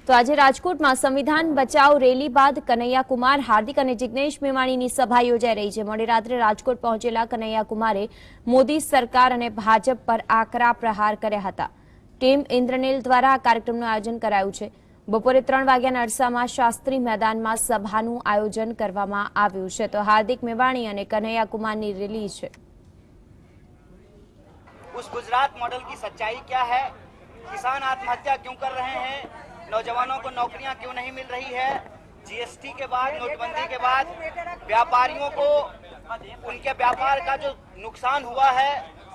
તો આજે રાજકોટમાં સંવિધાન બચાવ રેલી બાદ કનૈયા કુમાર, હાર્દિક અને જિગ્નેશ મેવાણીની સભા યોજાઈ રહી છે। મોડી રાત્રે રાજકોટ પહોંચેલા કનૈયા કુમારે મોદી સરકાર અને ભાજપ પર આકરા પ્રહાર કર્યા હતા। ટીમ ઇન્દ્રનીલ દ્વારા આ કાર્યક્રમનું આયોજન કરાયું છે। બપોરે 3 વાગ્યાના અરસામાં શાસ્ત્રી મેદાનમાં સભાનું આયોજન કરવામાં આવ્યું છે। તો હાર્દિક મેવાણી અને કનૈયા કુમારની રેલી છે। उस गुजरात मॉडल की सच्चाई क्या है, किसान आत्महत्या क्यों कर रहे हैं, नौजवानों को नौकरियां क्यों नहीं मिल रही है, जीएसटी के बाद, नोटबंदी के बाद व्यापारियों को उनके व्यापार का जो नुकसान हुआ है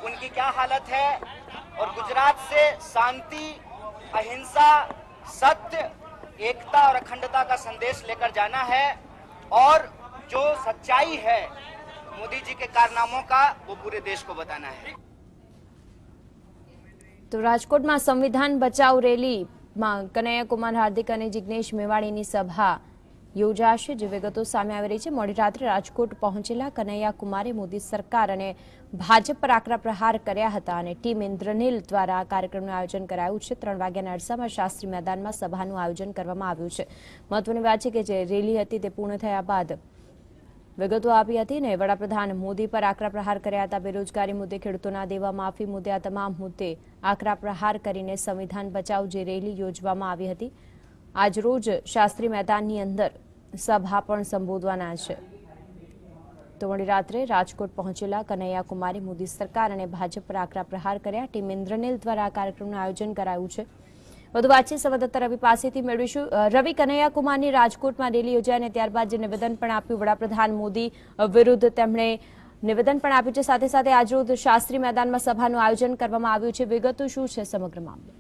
उनकी क्या हालत है, और गुजरात से शांति, अहिंसा, सत्य, एकता और अखंडता का संदेश लेकर जाना है। और जो सच्चाई है मोदी जी के कारनामों का वो पूरे देश को बताना है। तो राजकोट में संविधान बचाव रेली में कनैया कुमार, हार्दिक और जिग्नेश मेवाणीनी सभा योजाशे। जे विगतो सामे आवी रही है। मोडी रात्रे राजकोट पहोंचेला कनैया कुमारे मोदी सरकार और भाजप पर आकरा प्रहार कर्या हता अने टीम इंद्रनील द्वारा कार्यक्रमનું आयोजन कराયું છે। 3 વાગ્યાના અરસામાં શાસ્ત્રી મેદાનમાં સભાનું આયોજન કરવામાં આવ્યું છે। મહત્વની વાત છે કે જે રેલી હતી તે પૂર્ણ થયા બાદ વિગતો આપી હતી ને વડાપ્રધાન મોદી પર આકરા પ્રહાર કર્યા હતા। બેરોજગારી મુદ્દે, ખેડૂતોના દેવા માફી મુદ્દે, આ તમામ મુદ્દે આકરા પ્રહાર કરીને સંવિધાન બચાવ જે રેલી યોજવામાં આવી હતી, આજ રોજ શાસ્ત્રી મેદાનની અંદર સભા પણ સંબોધવાના છે। તો મોડી રાત્રે રાજકોટ પહોંચેલા કનૈયા કુમારે મોદી સરકાર અને ભાજપ પર આકરા પ્રહાર કર્યા। ટીમ ઇન્દ્રનીલ દ્વારા આ કાર્યક્રમનું આયોજન કરાયું છે। વધુ વાતચીત સંવાદદાતા રવિ પાસેથી મેળવીશું। રવિ, કનૈયા કુમારની રાજકોટમાં રેલી યોજાઈ અને ત્યારબાદ જે નિવેદન પણ આપ્યું વડાપ્રધાન મોદી વિરુદ્ધ, તેમણે નિવેદન પણ આપ્યું છે। સાથે સાથે આજરોજ શાસ્ત્રી મેદાનમાં સભાનું આયોજન કરવામાં આવ્યું છે। વિગતો શું છે સમગ્ર મામલે?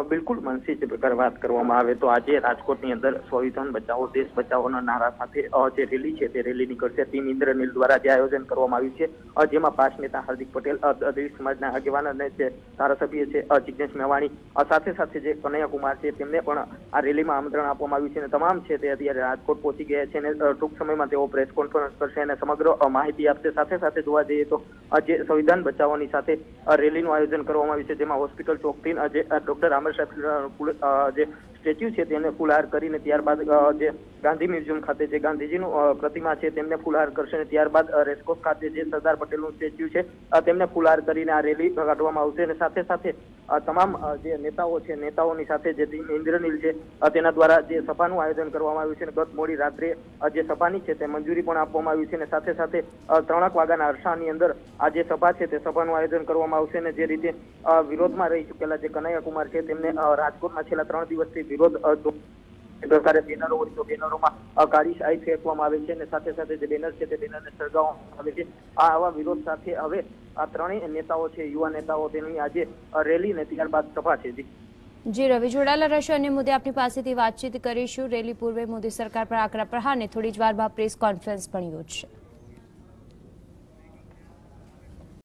બિલકુલ મનસી, જે પ્રકાર વાત કરવામાં આવે તો આજે રાજકોટની અંદર સંવિધાન બચાવો દેશ બચાવોના નારા સાથે જે રેલી છે તે રેલી નીકળશે। ટીમ ઇન્દ્રનીલ દ્વારા જે આયોજન કરવામાં આવ્યું છે જેમાં ભાજપ નેતા હાર્દિક પટેલ, દલિત સમાજના આગેવાન અને જે ધારાસભ્ય છે જિગ્નેશ મેવાણી, સાથે સાથે જે કનૈયા કુમાર છે તેમને પણ આ રેલીમાં આમંત્રણ આપવામાં આવ્યું છે અને તમામ છે તે અત્યારે રાજકોટ પહોંચી ગયા છે અને ટૂંક સમયમાં તેઓ પ્રેસ કોન્ફરન્સ કરશે અને સમગ્ર માહિતી આપશે। સાથે સાથે જોવા જઈએ તો જે સંવિધાન બચાવવાની સાથે રેલીનું આયોજન કરવામાં આવ્યું છે, જેમાં હોસ્પિટલ ચોકથી જે ડોક્ટર જે સ્ટેચ્યુ છે તેને ફૂલહાર કરીને ત્યારબાદ જે ગાંધી મ્યુઝિયમ ખાતે જે ગાંધીજીનું પ્રતિમા છે તેમને ફૂલહાર કરશે અને ત્યારબાદ રેસકોર્સ ખાતે જે સરદાર પટેલનું સ્ટેચ્યુ છે તેમને ફૂલહાર કરીને આ રેલી કાઢવામાં આવશે। અને સાથે સાથે તમામ જે નેતાઓ છે, નેતાઓની સાથે જે ટીમ ઇન્દ્રનીલ છે તેના દ્વારા જે સભાનું આયોજન કરવામાં આવ્યું છે અને ગત મોડી રાત્રે જે સભાની છે તે મંજૂરી પણ આપવામાં આવી છે અને સાથે સાથે 3 વાગ્યાના અરસાની અંદર આ જે સભા છે તે સભાનું આયોજન કરવામાં આવશે। અને જે રીતે વિરોધમાં રહી ચૂકેલા જે કનૈયા કુમાર છે તેમને રાજકોટમાં છેલ્લા 3 દિવસથી વિરોધ પ્રકારે બેનરો હોય તો બેનરોમાં કાળી શાહી ફેંકવામાં આવે છે અને સાથે સાથે જે બેનર છે તે બેનરને સળગાવવામાં આવે છે। આવા વિરોધ સાથે હવે આ ત્રણેય નેતાઓ છે, યુવા નેતાઓ, તેની આજે રેલી ને ત્યારબાદ સભા છે। જી રવિ, જોડાયેલા રહેશો। અન્ય મુદ્દે આપની પાસેથી વાતચીત કરીશું। રેલી પૂર્વે મોદી સરકાર પર આકરા પ્રહારને થોડી જ વાર બાદ પ્રેસ કોન્ફરન્સ પણ યોજશે।